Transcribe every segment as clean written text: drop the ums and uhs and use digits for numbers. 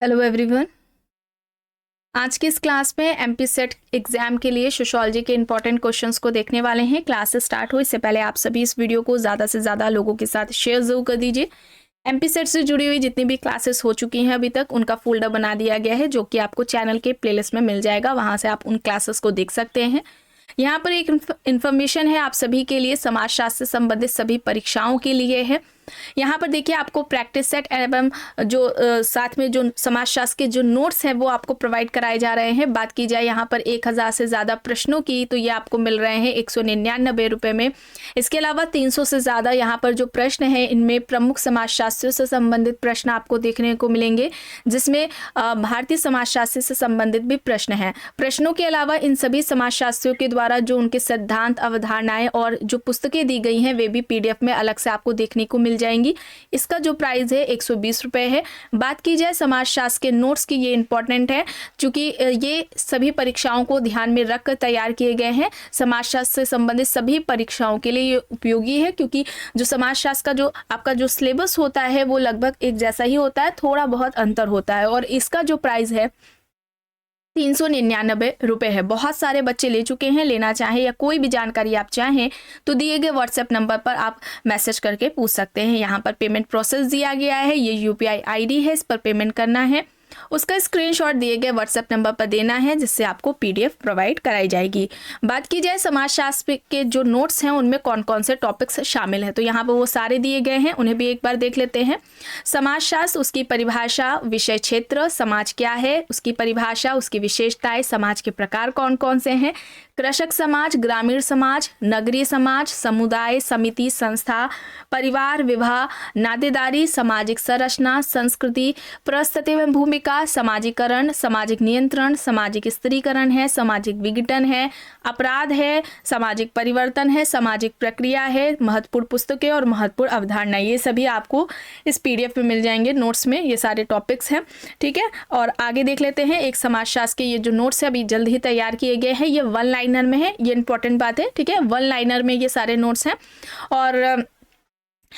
Hello everyone. आज की इस क्लास में एमपी सेट एग्जाम के लिए सोशियोलॉजी के इंपॉर्टेंट क्वेश्चंस को देखने वाले हैं। क्लास स्टार्ट हो इससे पहले आप सभी इस वीडियो को ज़्यादा से ज़्यादा लोगों के साथ शेयर जरूर कर दीजिए। एमपी सेट से जुड़ी हुई जितनी भी क्लासेस हो चुकी हैं अभी तक उनका फोल्डर बना दिया गया है जो कि आपको चैनल के प्लेलिस्ट में मिल जाएगा, वहाँ से आप उन क्लासेस को देख सकते हैं। यहाँ पर एक इन्फॉर्मेशन है आप सभी के लिए, समाजशास्त्र से संबंधित सभी परीक्षाओं के लिए है। यहाँ पर देखिए आपको प्रैक्टिस सेट एवं जो साथ में जो समाजशास्त्र के जो नोट्स हैं वो आपको प्रोवाइड कराए जा रहे हैं। बात की जाए यहाँ पर 1000 से ज़्यादा प्रश्नों की तो ये आपको मिल रहे हैं 199 रुपये में। इसके अलावा 300 से ज़्यादा यहाँ पर जो प्रश्न हैं इनमें प्रमुख समाजशास्त्रों से संबंधित प्रश्न आपको देखने को मिलेंगे, जिसमें भारतीय समाजशास्त्र से संबंधित भी प्रश्न हैं। प्रश्नों के अलावा इन सभी समाजशास्त्रियों के द्वारा जो उनके सिद्धांत, अवधारणाएं और जो पुस्तकें दी गई हैं वे भी PDF में अलग से आपको देखने को मिल जाएंगी। इसका जो प्राइस है 120 रुपये है। बात की जाए समाजशास्त्र के नोट्स की, ये इंपॉर्टेंट है क्योंकि ये सभी परीक्षाओं को ध्यान में रखकर तैयार किए गए हैं। समाजशास्त्र से संबंधित सभी परीक्षाओं के लिए ये उपयोगी है क्योंकि जो समाजशास्त्र का जो आपका जो सिलेबस होता है वो लगभग एक जैसा ही होता है, थोड़ा बहुत अंतर होता है। और इसका जो प्राइस है 399 रुपये है। बहुत सारे बच्चे ले चुके हैं। लेना चाहें या कोई भी जानकारी आप चाहें तो दिए गए व्हाट्सएप नंबर पर आप मैसेज करके पूछ सकते हैं। यहाँ पर पेमेंट प्रोसेस दिया गया है, ये UPI ID है, इस पर पेमेंट करना है, उसका स्क्रीनशॉट दिए गए व्हाट्सएप नंबर पर देना है जिससे आपको PDF प्रोवाइड कराई जाएगी। बात की जाए समाजशास्त्र के जो नोट्स हैं उनमें कौन कौन से टॉपिक्स शामिल हैं तो यहाँ पर वो सारे दिए गए हैं, उन्हें भी एक बार देख लेते हैं। समाजशास्त्र, उसकी परिभाषा, विषय क्षेत्र, समाज क्या है, उसकी परिभाषा, उसकी विशेषताएं, समाज के प्रकार कौन कौन से हैं, कृषक समाज, ग्रामीण समाज, नगरीय समाज, समुदाय, समिति, संस्था, परिवार, विवाह, नातेदारी, सामाजिक संरचना, संस्कृति, परिस्थिति एवं भूमिका, समाजीकरण, सामाजिक नियंत्रण, सामाजिक स्त्रीकरण है, सामाजिक विघटन है, अपराध है, सामाजिक परिवर्तन है, सामाजिक प्रक्रिया है, महत्वपूर्ण पुस्तकें और महत्वपूर्ण अवधारणा, ये सभी आपको इस PDF में मिल जाएंगे। नोट्स में ये सारे टॉपिक्स हैं, ठीक है। और आगे देख लेते हैं। एक समाजशास्त्र के ये जो नोट्स है अभी जल्द ही तैयार किए गए हैं, ये 1 लाइनर में है, ये इंपॉर्टेंट बात है, ठीक है। 1 लाइनर में ये सारे नोट्स हैं और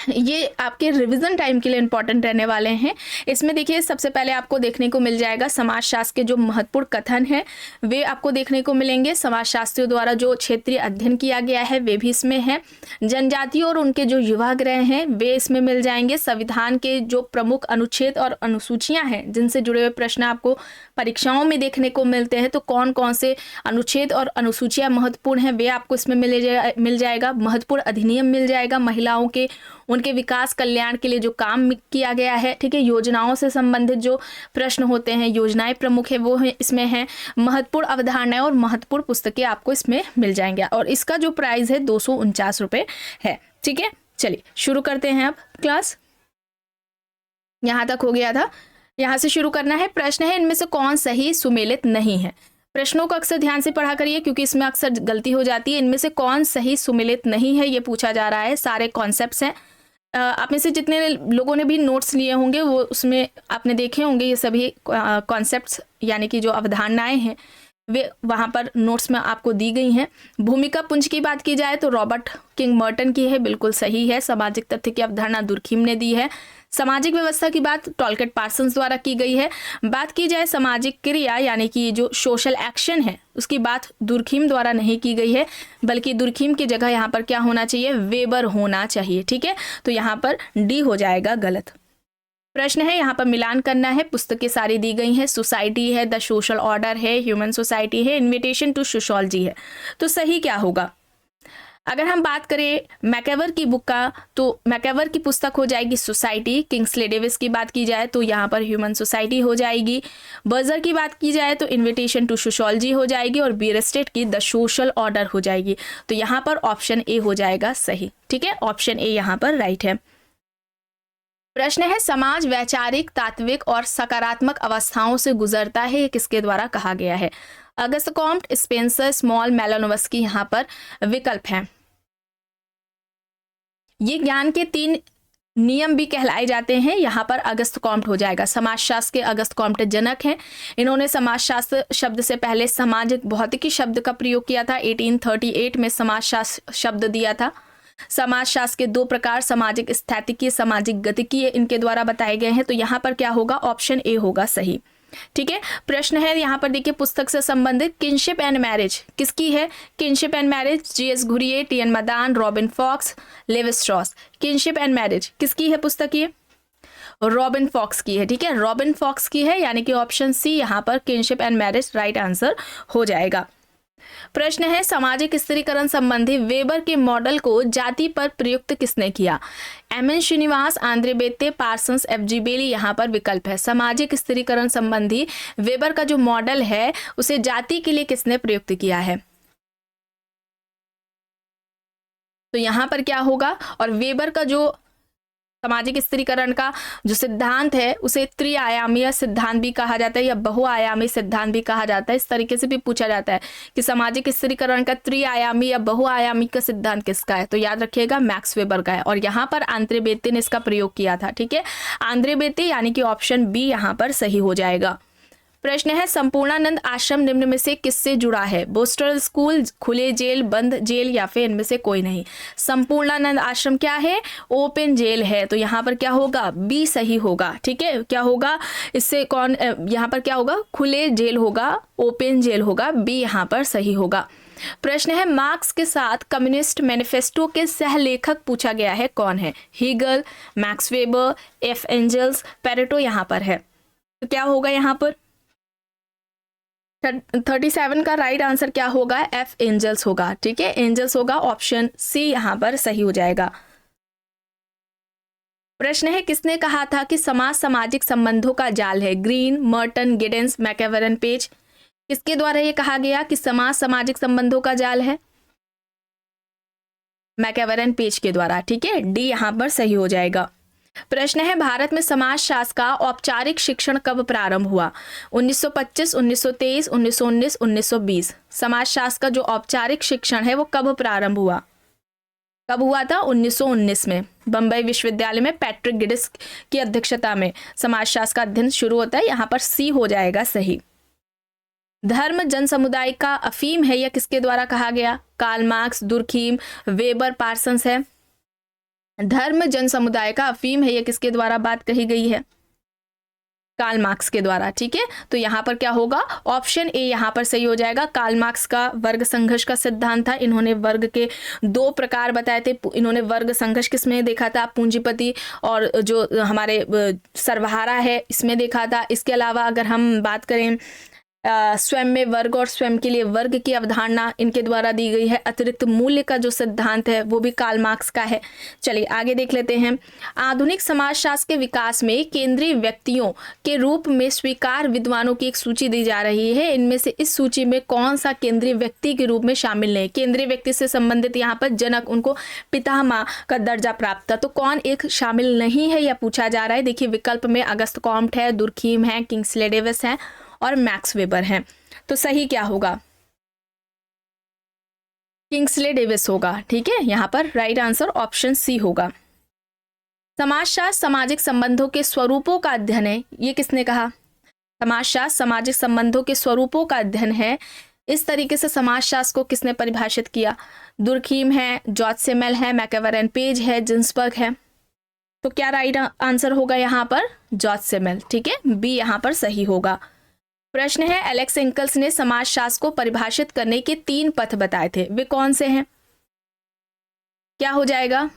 ये आपके रिवीजन टाइम के लिए इंपॉर्टेंट रहने वाले हैं। इसमें देखिए सबसे पहले आपको देखने को मिल जाएगा समाजशास्त्र के जो महत्वपूर्ण कथन हैं वे आपको देखने को मिलेंगे। समाजशास्त्रियों द्वारा जो क्षेत्रीय अध्ययन किया गया है वे भी इसमें है। जनजातियों और उनके जो युवाग्रह हैं वे इसमें मिल जाएंगे। संविधान के जो प्रमुख अनुच्छेद और अनुसूचियां हैं जिनसे जुड़े हुए प्रश्न आपको परीक्षाओं में देखने को मिलते हैं तो कौन कौन से अनुच्छेद और अनुसूचियां महत्वपूर्ण हैं वे आपको इसमें मिल जाएगा। महत्वपूर्ण अधिनियम मिल जाएगा। महिलाओं के उनके विकास कल्याण के लिए जो काम किया गया है, ठीक है। योजनाओं से संबंधित जो प्रश्न होते हैं, योजनाएं प्रमुख है वो है इसमें है। महत्वपूर्ण अवधारणाएं और महत्वपूर्ण पुस्तकें आपको इसमें मिल जाएंगे और इसका जो प्राइस है 249 रुपये है, ठीक है। चलिए शुरू करते हैं अब क्लास। यहाँ तक हो गया था, यहाँ से शुरू करना है। प्रश्न है इनमें से कौन सही सुमेलित नहीं है। प्रश्नों को अक्सर ध्यान से पढ़ा करिए क्योंकि इसमें अक्सर गलती हो जाती है। इनमें से कौन सही सुमेलित नहीं है ये पूछा जा रहा है। सारे कॉन्सेप्ट्स हैं। आप में से जितने लोगों ने भी नोट्स लिए होंगे वो उसमें आपने देखे होंगे ये सभी कॉन्सेप्ट्स यानी कि जो अवधारणाएं हैं वे वहाँ पर नोट्स में आपको दी गई हैं। भूमिका पुंज की बात की जाए तो रॉबर्ट किंग मर्टन की है, बिल्कुल सही है। सामाजिक तथ्य की अवधारणा दुर्खीम ने दी है। सामाजिक व्यवस्था की बात टॉलकेट पार्सन्स द्वारा की गई है। बात की जाए सामाजिक क्रिया यानी कि जो सोशल एक्शन है उसकी बात दुर्खीम द्वारा नहीं की गई है, बल्कि दुर्खीम की जगह यहाँ पर क्या होना चाहिए, वेबर होना चाहिए, ठीक है। तो यहाँ पर D हो जाएगा गलत। प्रश्न है यहाँ पर मिलान करना है। पुस्तकें सारी दी गई हैं। सोसाइटी है, द सोशल ऑर्डर है, ह्यूमन सोसाइटी है, इन्विटेशन टू सोशियोलॉजी है। तो सही क्या होगा। अगर हम बात करें मैकेवर की बुक का तो मैकेवर की पुस्तक हो जाएगी सोसाइटी। किंग्सले डेविस की बात की जाए तो यहाँ पर ह्यूमन सोसाइटी हो जाएगी। बर्जर की बात की जाए तो इन्विटेशन टू सोशियोलॉजी हो जाएगी और बीयरस्टेट की द सोशल ऑर्डर हो जाएगी। तो यहाँ पर ऑप्शन A हो जाएगा सही, ठीक है। ऑप्शन A यहाँ पर राइट है। प्रश्न है समाज वैचारिक, तात्विक और सकारात्मक अवस्थाओं से गुजरता है, ये किसके द्वारा कहा गया है। अगस्त कॉम्ट, स्पेंसर, स्मॉल, मेलानोवस्की यहाँ पर विकल्प हैं। ये ज्ञान के 3 नियम भी कहलाए जाते हैं। यहाँ पर अगस्त कॉम्ट हो जाएगा। समाजशास्त्र के अगस्त कॉम्ट जनक हैं। इन्होंने समाजशास्त्र शब्द से पहले सामाजिक भौतिकी शब्द का प्रयोग किया था। 1838 में समाजशास्त्र शब्द दिया था। समाजशास्त्र के 2 प्रकार सामाजिक स्थैतिकीय, सामाजिक गतिकीय इनके द्वारा बताए गए हैं। तो यहाँ पर क्या होगा, ऑप्शन ए होगा सही। ठीक है, प्रश्न है यहाँ पर देखिए, पुस्तक से संबंधित किनशिप एंड मैरिज किसकी है? Kinship and marriage, GS Ghurye, TN Madan, Robin Fox, Levi Strauss. Kinship and marriage किसकी है पुस्तक? ये रॉबिन फॉक्स की है। ठीक है, रॉबिन फॉक्स की है, यानी कि ऑप्शन सी यहाँ पर kinship and marriage right answer हो जाएगा। प्रश्न है, सामाजिक स्त्रीकरण संबंधी वेबर के मॉडल को जाति पर प्रयुक्त किसने किया? M N Srinivas, Andre Beteille, Parsons, F G Bailey. यहाँ पर विकल्प है। सामाजिक स्त्रीकरण संबंधी वेबर का जो मॉडल है उसे जाति के लिए किसने प्रयुक्त किया है? तो यहाँ पर क्या होगा, और वेबर का जो सामाजिक स्त्रीकरण का जो सिद्धांत है उसे त्रिआयामीय सिद्धांत भी कहा जाता है या बहुआयामी सिद्धांत भी कहा जाता है। इस तरीके से भी पूछा जाता है कि सामाजिक स्त्रीकरण का त्रिआयामी या बहुआयामी का सिद्धांत किसका है? तो याद रखिएगा मैक्स वेबर का है, और यहाँ पर आंद्रे बेत्ते ने इसका प्रयोग किया था। ठीक है, आंद्रे बेत्ते, यानी कि ऑप्शन बी यहाँ पर सही हो जाएगा। प्रश्न है, संपूर्णानंद आश्रम निम्न में से किससे जुड़ा है? बोस्टल स्कूल, खुले जेल, बंद जेल, या फिर इनमें से कोई नहीं। संपूर्णानंद आश्रम क्या है? ओपन जेल है। तो यहाँ पर क्या होगा, बी सही होगा। ठीक है, क्या होगा इससे कौन, यहाँ पर क्या होगा, खुले जेल होगा, ओपन जेल होगा, बी यहाँ पर सही होगा। प्रश्न है, मार्क्स के साथ कम्युनिस्ट मैनिफेस्टो के सहलेखक पूछा गया है, कौन है? Hegel, Max Weber, F Engels, Pareto यहाँ पर है। तो क्या होगा यहाँ पर 37 का राइट आंसर क्या होगा? एफ एंजल्स होगा। ठीक है, एंजल्स होगा, ऑप्शन सी यहां पर सही हो जाएगा। प्रश्न है, किसने कहा था कि समाज सामाजिक संबंधों का जाल है? Green, Merton, Giddens, MacIver, Page. किसके द्वारा यह कहा गया कि समाज सामाजिक संबंधों का जाल है? मैकेवरन, पेज के द्वारा। ठीक है, डी यहां पर सही हो जाएगा। प्रश्न है, भारत में समाजशास्त्र का औपचारिक शिक्षण कब प्रारंभ हुआ? 1925, 1923, 1919, 1920। समाजशास्त्र का जो औपचारिक शिक्षण है वो कब प्रारंभ हुआ? कब हुआ था? 1919 में बंबई विश्वविद्यालय में पैट्रिक गिडिस की अध्यक्षता में समाजशास्त्र का अध्ययन शुरू होता है। यहाँ पर सी हो जाएगा सही। धर्म जन समुदाय का अफीम है, यह किसके द्वारा कहा गया? Karl Marx, Durkheim, Weber, Parsons है। धर्म जन समुदाय का अफीम है, यह किसके द्वारा बात कही गई है? कार्ल मार्क्स के द्वारा। ठीक है, तो यहाँ पर क्या होगा, ऑप्शन ए यहाँ पर सही हो जाएगा। कार्ल मार्क्स का वर्ग संघर्ष का सिद्धांत था। इन्होंने वर्ग के 2 प्रकार बताए थे। इन्होंने वर्ग संघर्ष किसमें देखा था? पूंजीपति और जो हमारे सर्वहारा है इसमें देखा था। इसके अलावा अगर हम बात करें स्वयं में वर्ग और स्वयं के लिए वर्ग की अवधारणा इनके द्वारा दी गई है। अतिरिक्त मूल्य का जो सिद्धांत है वो भी कार्ल मार्क्स का है। चलिए आगे देख लेते हैं। आधुनिक समाजशास्त्र के विकास में केंद्रीय व्यक्तियों के रूप में स्वीकार विद्वानों की एक सूची दी जा रही है। इनमें से इस सूची में कौन सा केंद्रीय व्यक्ति के रूप में शामिल नहीं? केंद्रीय व्यक्ति से संबंधित यहाँ पर जनक, उनको पितामह का दर्जा प्राप्त था, तो कौन एक शामिल नहीं है यह पूछा जा रहा है। देखिए विकल्प में अगस्त कॉम्ट है, दुर्खीम है, किंग्सले डेविस है और मैक्स वेबर हैं। तो सही क्या होगा? किंग्सले डेविस होगा। ठीक है, यहाँ पर राइट आंसर ऑप्शन सी होगा। समाजशास्त्र सामाजिक संबंधों के स्वरूपों का अध्ययन है, ये किसने कहा? समाजशास्त्र सामाजिक संबंधों के स्वरूपों का अध्ययन है। इस तरीके से समाजशास्त्र को किसने परिभाषित किया? दुर्खीम है, जॉर्ज सेमेल है, मैकेवरन पेज है, जिन्सबर्ग है। तो क्या राइट आंसर होगा यहाँ पर? जॉर्ज सेमेल। ठीक है, बी यहाँ पर सही होगा। प्रश्न है, एलेक्स एंकल्स ने समाजशास्त्र को परिभाषित करने के 3 पथ बताए थे, वे कौन से हैं? क्या हो जाएगा?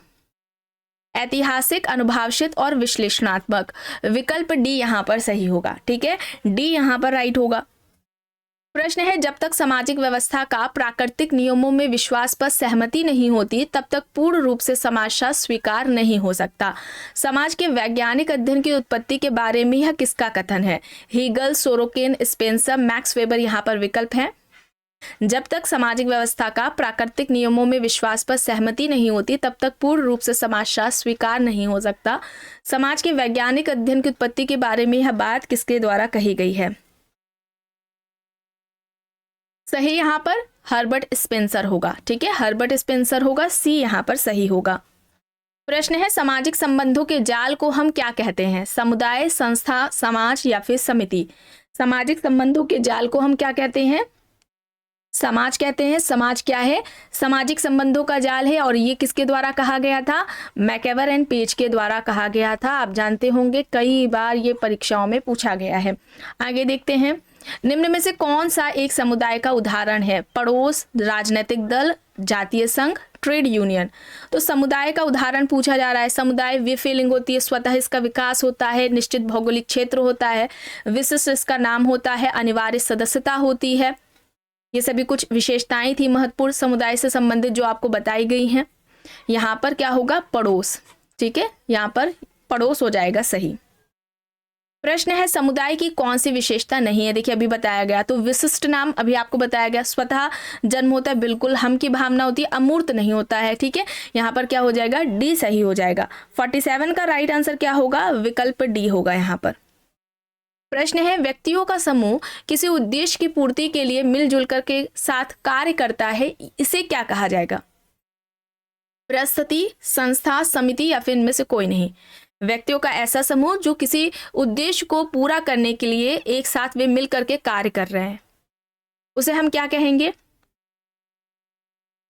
ऐतिहासिक, अनुभवशित और विश्लेषणात्मक। विकल्प डी यहाँ पर सही होगा। ठीक है, डी यहाँ पर राइट होगा। प्रश्न है, जब तक सामाजिक व्यवस्था का प्राकृतिक नियमों में विश्वास पर सहमति नहीं होती तब तक पूर्ण रूप से समाजशास्त्र स्वीकार नहीं हो सकता। समाज के वैज्ञानिक अध्ययन की उत्पत्ति के बारे में यह किसका कथन है? Hegel, Sorokin, Spencer, Max Weber यहाँ पर विकल्प है। जब तक सामाजिक व्यवस्था का प्राकृतिक नियमों में विश्वास पर सहमति नहीं होती तब तक पूर्ण रूप से समाजशास्त्र स्वीकार नहीं हो सकता। समाज के वैज्ञानिक अध्ययन की उत्पत्ति के बारे में यह बात किसके द्वारा कही गई है? सही यहाँ पर हर्बर्ट स्पेंसर होगा। ठीक है, हर्बर्ट स्पेंसर होगा, सी यहाँ पर सही होगा। प्रश्न है, सामाजिक संबंधों के जाल को हम क्या कहते हैं? समुदाय, संस्था, समाज या फिर समिति? सामाजिक संबंधों के जाल को हम क्या कहते हैं? समाज कहते हैं। समाज क्या है? सामाजिक संबंधों का जाल है, और ये किसके द्वारा कहा गया था? मैकेवर एंड पेज के द्वारा कहा गया था। आप जानते होंगे कई बार ये परीक्षाओं में पूछा गया है। आगे देखते हैं, निम्न में से कौन सा एक समुदाय का उदाहरण है? पड़ोस, राजनीतिक दल, जातीय संघ, ट्रेड यूनियन। तो समुदाय का उदाहरण पूछा जा रहा है। समुदाय वे फीलिंग होती है, स्वतः इसका विकास होता है, निश्चित भौगोलिक क्षेत्र होता है, विशिष्ट इसका नाम होता है, अनिवार्य सदस्यता होती है। ये सभी कुछ विशेषताएं थी महत्वपूर्ण समुदाय से संबंधित जो आपको बताई गई हैं। यहाँ पर क्या होगा? पड़ोस। ठीक है, यहाँ पर पड़ोस हो जाएगा सही। प्रश्न है, समुदाय की कौन सी विशेषता नहीं है? देखिए अभी बताया गया, तो विशिष्ट नाम अभी आपको बताया गया, स्वतः जन्म होता है, बिल्कुल हम की भावना होती है, अमूर्त नहीं होता है। ठीक है, यहाँ पर क्या हो जाएगा? डी सही हो जाएगा। 47 का राइट आंसर क्या होगा? विकल्प डी होगा यहाँ पर। प्रश्न है, व्यक्तियों का समूह किसी उद्देश्य की पूर्ति के लिए मिलजुल कर के साथ कार्य करता है, इसे क्या कहा जाएगा? परिस्थिति, संस्था, समिति, या फिर इनमें से कोई नहीं। व्यक्तियों का ऐसा समूह जो किसी उद्देश्य को पूरा करने के लिए एक साथ वे मिल करके कार्य कर रहे हैं, उसे हम क्या कहेंगे?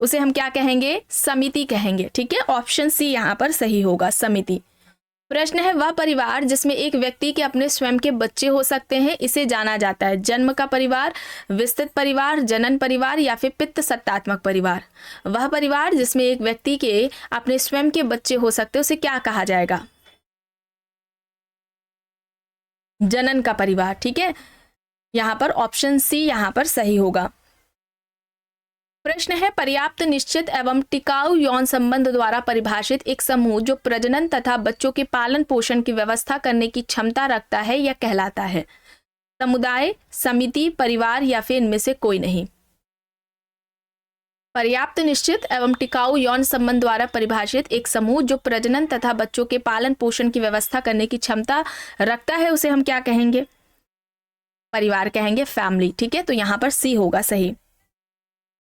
उसे हम क्या कहेंगे? समिति कहेंगे। ठीक है, ऑप्शन सी यहाँ पर सही होगा, समिति। प्रश्न है, वह परिवार जिसमें एक व्यक्ति के अपने स्वयं के बच्चे हो सकते हैं, इसे जाना जाता है जन्म का परिवार, विस्तृत परिवार, जनन परिवार, या फिर पितृ सत्तात्मक परिवार। वह परिवार जिसमें एक व्यक्ति के अपने स्वयं के बच्चे हो सकते हैं, उसे क्या कहा जाएगा? जनन का परिवार। ठीक है, यहां पर ऑप्शन सी यहां पर सही होगा। प्रश्न है, पर्याप्त, निश्चित एवं टिकाऊ यौन संबंध द्वारा परिभाषित एक समूह जो प्रजनन तथा बच्चों के पालन पोषण की व्यवस्था करने की क्षमता रखता है, यह कहलाता है? समुदाय, समिति, परिवार, या फिर इनमें से कोई नहीं। पर्याप्त, निश्चित एवं टिकाऊ यौन संबंध द्वारा परिभाषित एक समूह जो प्रजनन तथा बच्चों के पालन पोषण की व्यवस्था करने की क्षमता रखता है, उसे हम क्या कहेंगे? परिवार कहेंगे, फैमिली। ठीक है, तो यहां पर सी होगा सही।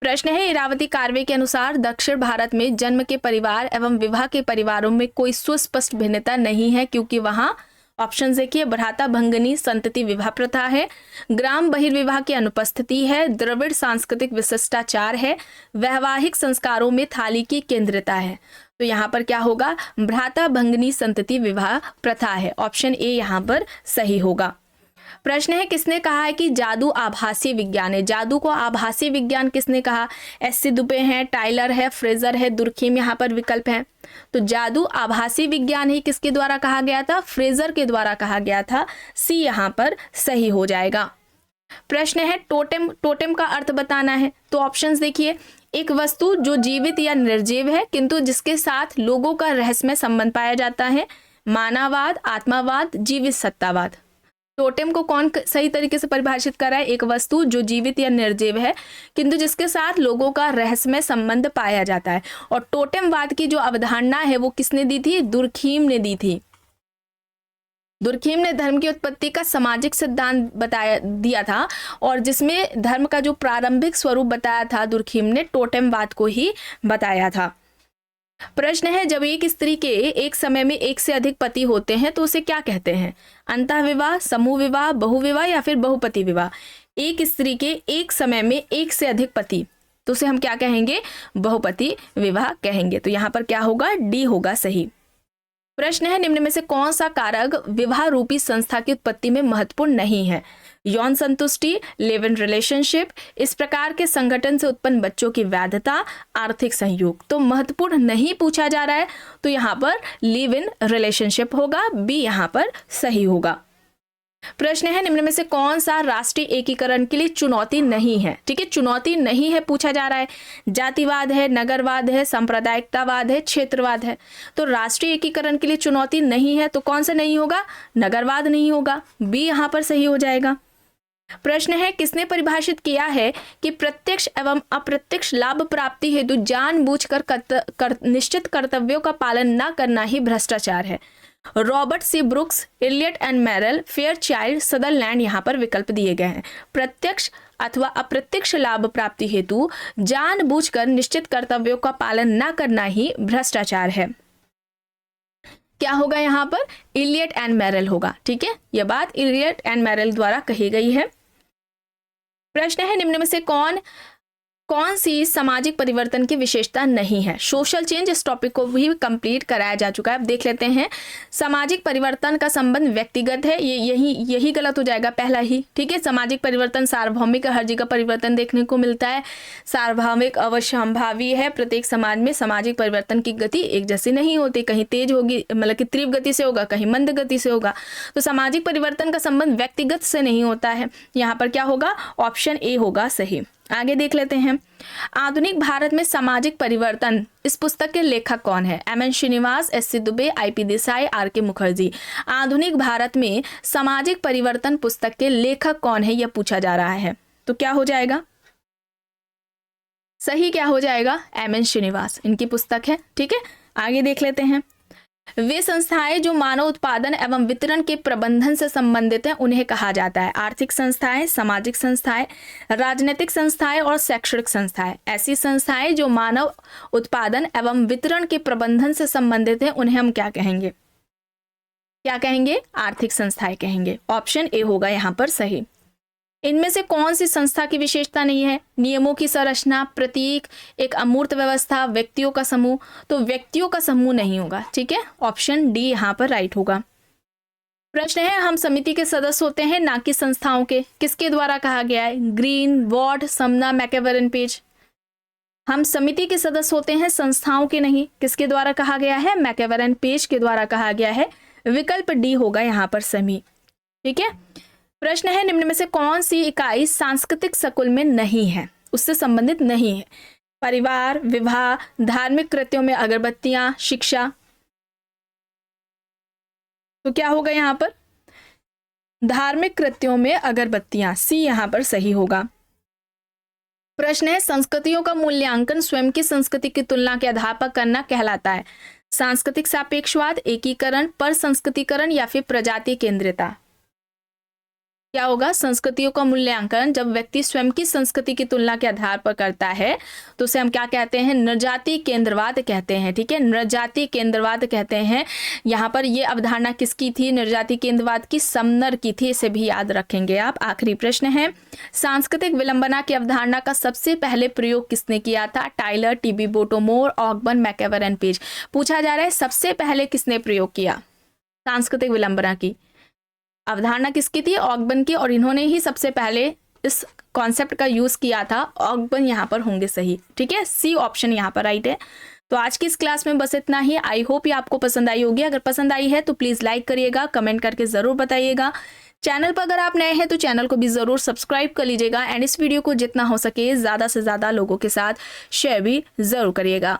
प्रश्न है, इरावती कार्वे के अनुसार दक्षिण भारत में जन्म के परिवार एवं विवाह के परिवारों में कोई सुस्पष्ट भिन्नता नहीं है, क्योंकि वहां ऑप्शन देखिए, भ्राता भंगिनी संतति विवाह प्रथा है, ग्राम बहिर्विवाह की अनुपस्थिति है, द्रविड़ सांस्कृतिक विशिष्टाचार है, वैवाहिक संस्कारों में थाली की केंद्रिता है। तो यहाँ पर क्या होगा? भ्राता भंगिनी संतति विवाह प्रथा है। ऑप्शन ए यहाँ पर सही होगा। प्रश्न है, किसने कहा है कि जादू आभासी विज्ञान है? जादू को आभासी विज्ञान किसने कहा? एस.सी. दुबे हैं, टाइलर है, फ्रेजर है, दुर्खीम यहाँ पर विकल्प है। तो जादू आभासी विज्ञान ही किसके द्वारा कहा गया था? फ्रेजर के द्वारा कहा गया था। सी यहाँ पर सही हो जाएगा। प्रश्न है, टोटेम, टोटेम का अर्थ बताना है। तो ऑप्शंस देखिए, एक वस्तु जो जीवित या निर्जीव है किंतु जिसके साथ लोगों का रहस्यमय संबंध पाया जाता है, मानववाद, आत्मावाद, जीवित सत्तावाद। टोटेम को कौन सही तरीके से परिभाषित करा है? एक वस्तु जो जीवित या निर्जीव है किंतु जिसके साथ लोगों का रहस्यमय संबंध पाया जाता है। और टोटेमवाद की जो अवधारणा है वो किसने दी थी? दुर्खीम ने दी थी। दुर्खीम ने धर्म की उत्पत्ति का सामाजिक सिद्धांत दिया था, और जिसमें धर्म का जो प्रारंभिक स्वरूप बताया था दुर्खीम ने टोटेमवाद को ही बताया था। प्रश्न है, जब एक स्त्री के एक समय में एक से अधिक पति होते हैं तो उसे क्या कहते हैं? अंतःविवाह, समूह विवाह, बहुविवाह, या फिर बहुपति विवाह। एक स्त्री के एक समय में एक से अधिक पति, तो उसे हम क्या कहेंगे? बहुपति विवाह कहेंगे। तो यहाँ पर क्या होगा? डी होगा सही। प्रश्न है, निम्न में से कौन सा कारक विवाह रूपी संस्था की उत्पत्ति में महत्वपूर्ण नहीं है? यौन संतुष्टि, लिव इन रिलेशनशिप, इस प्रकार के संगठन से उत्पन्न बच्चों की वैधता, आर्थिक सहयोग। तो महत्वपूर्ण नहीं पूछा जा रहा है, तो यहाँ पर लिव इन रिलेशनशिप होगा, बी यहाँ पर सही होगा। प्रश्न है, निम्न में से कौन सा राष्ट्रीय एकीकरण के लिए चुनौती नहीं है? ठीक है, चुनौती नहीं है पूछा जा रहा है। जातिवाद है, नगरवाद है, सांप्रदायिकतावाद है, क्षेत्रवाद है। तो राष्ट्रीय एकीकरण के लिए चुनौती नहीं है, तो कौन सा नहीं होगा? नगरवाद नहीं होगा, बी यहाँ पर सही हो जाएगा। प्रश्न है, किसने परिभाषित किया है कि प्रत्यक्ष एवं अप्रत्यक्ष लाभ प्राप्ति हेतु जानबूझकर निश्चित कर्तव्यों का पालन न करना ही भ्रष्टाचार है? Robert C Brooks, Elliott and Merrill, Fairchild, Sutherland यहाँ पर विकल्प दिए गए हैं। प्रत्यक्ष अथवा अप्रत्यक्ष लाभ प्राप्ति हेतु जानबूझकर निश्चित कर्तव्यों का पालन न करना ही भ्रष्टाचार है। क्या होगा यहाँ पर? इलियट एंड मैरल होगा। ठीक है, यह बात इलियट एंड मैरल द्वारा कही गई है। प्रश्न है, निम्न में से कौन कौन सी सामाजिक परिवर्तन की विशेषता नहीं है? सोशल चेंज, इस टॉपिक को भी कंप्लीट कराया जा चुका है। अब देख लेते हैं। सामाजिक परिवर्तन का संबंध व्यक्तिगत है, यही गलत हो जाएगा पहला ही। ठीक है, सामाजिक परिवर्तन सार्वभौमिक, हर जगह परिवर्तन देखने को मिलता है। सार्वभौमिक अवश्यंभावी है। प्रत्येक समाज में सामाजिक परिवर्तन की गति एक जैसी नहीं होती, कहीं तेज होगी, मतलब कि तीव्र गति से होगा, कहीं मंद गति से होगा। तो सामाजिक परिवर्तन का संबंध व्यक्तिगत से नहीं होता है। यहाँ पर क्या होगा? ऑप्शन ए होगा सही। आगे देख लेते हैं। आधुनिक भारत में सामाजिक परिवर्तन, इस पुस्तक के लेखक कौन है? M N. Srinivas, S C. Dube, I P. Desai, R K. Mukherjee. आधुनिक भारत में सामाजिक परिवर्तन पुस्तक के लेखक कौन है, यह पूछा जा रहा है। तो क्या हो जाएगा सही? क्या हो जाएगा? एम.एन. श्रीनिवास, इनकी पुस्तक है। ठीक है, आगे देख लेते हैं। वे संस्थाएं जो मानव उत्पादन एवं वितरण के प्रबंधन से संबंधित हैं उन्हें कहा जाता है आर्थिक संस्थाएं, सामाजिक संस्थाएं, राजनीतिक संस्थाएं और शैक्षणिक संस्थाएं। ऐसी संस्थाएं जो मानव उत्पादन एवं वितरण के प्रबंधन से संबंधित हैं उन्हें हम क्या कहेंगे? क्या कहेंगे? आर्थिक संस्थाएं कहेंगे। ऑप्शन ए होगा यहाँ पर सही। इनमें से कौन सी संस्था की विशेषता नहीं है? नियमों की संरचना, प्रतीक, एक अमूर्त व्यवस्था, व्यक्तियों का समूह। तो व्यक्तियों का समूह नहीं होगा। ठीक है, ऑप्शन डी यहाँ पर राइट होगा। प्रश्न है, हम समिति के सदस्य होते हैं ना कि संस्थाओं के, किसके द्वारा कहा गया है? Green, Ward, Sumner, MacIver Page. हम समिति के सदस्य होते हैं, संस्थाओं के नहीं। किसके द्वारा कहा गया है? मैकेवेरन पेज के द्वारा कहा गया है। विकल्प डी होगा यहाँ पर सही। ठीक है, प्रश्न है, निम्न में से कौन सी इकाई सांस्कृतिक सकुल में नहीं है, उससे संबंधित नहीं है? परिवार, विवाह, धार्मिक कृत्यों में अगरबत्तियां, शिक्षा। तो क्या होगा यहाँ पर? धार्मिक कृत्यों में अगरबत्तियां, सी यहाँ पर सही होगा। प्रश्न है, संस्कृतियों का मूल्यांकन स्वयं की संस्कृति की तुलना के आधार पर करना कहलाता है सांस्कृतिक सापेक्षवाद, एकीकरण, पर संस्कृतिकरण या फिर प्रजाति केंद्रिता। क्या होगा? संस्कृतियों का मूल्यांकन जब व्यक्ति स्वयं की संस्कृति की तुलना के आधार पर करता है तो उसे हम क्या कहते हैं? नृजाति केंद्रवाद कहते हैं। ठीक है, नृजाति केंद्रवाद कहते हैं। यहाँ पर ये अवधारणा किसकी थी? नृजाति केंद्रवाद की, समनर की थी। इसे भी याद रखेंगे आप। आखिरी प्रश्न है, सांस्कृतिक विलंबना की अवधारणा का सबसे पहले प्रयोग किसने किया था? Tylor, T B. Bottomore, Ogburn, MacIver Page. पूछा जा रहा है सबसे पहले किसने प्रयोग किया सांस्कृतिक विलंबना की अवधारणा? किसकी थी? ऑकबर्न की, और इन्होंने ही सबसे पहले इस कॉन्सेप्ट का यूज किया था। ऑकबर्न यहाँ पर होंगे सही। ठीक है, सी ऑप्शन यहाँ पर राइट है। तो आज की इस क्लास में बस इतना ही। आई होप ये आपको पसंद आई होगी। अगर पसंद आई है तो प्लीज लाइक करिएगा, कमेंट करके जरूर बताइएगा। चैनल पर अगर आप नए हैं तो चैनल को भी जरूर सब्सक्राइब कर लीजिएगा एंड इस वीडियो को जितना हो सके ज्यादा से ज्यादा लोगों के साथ शेयर भी जरूर करिएगा।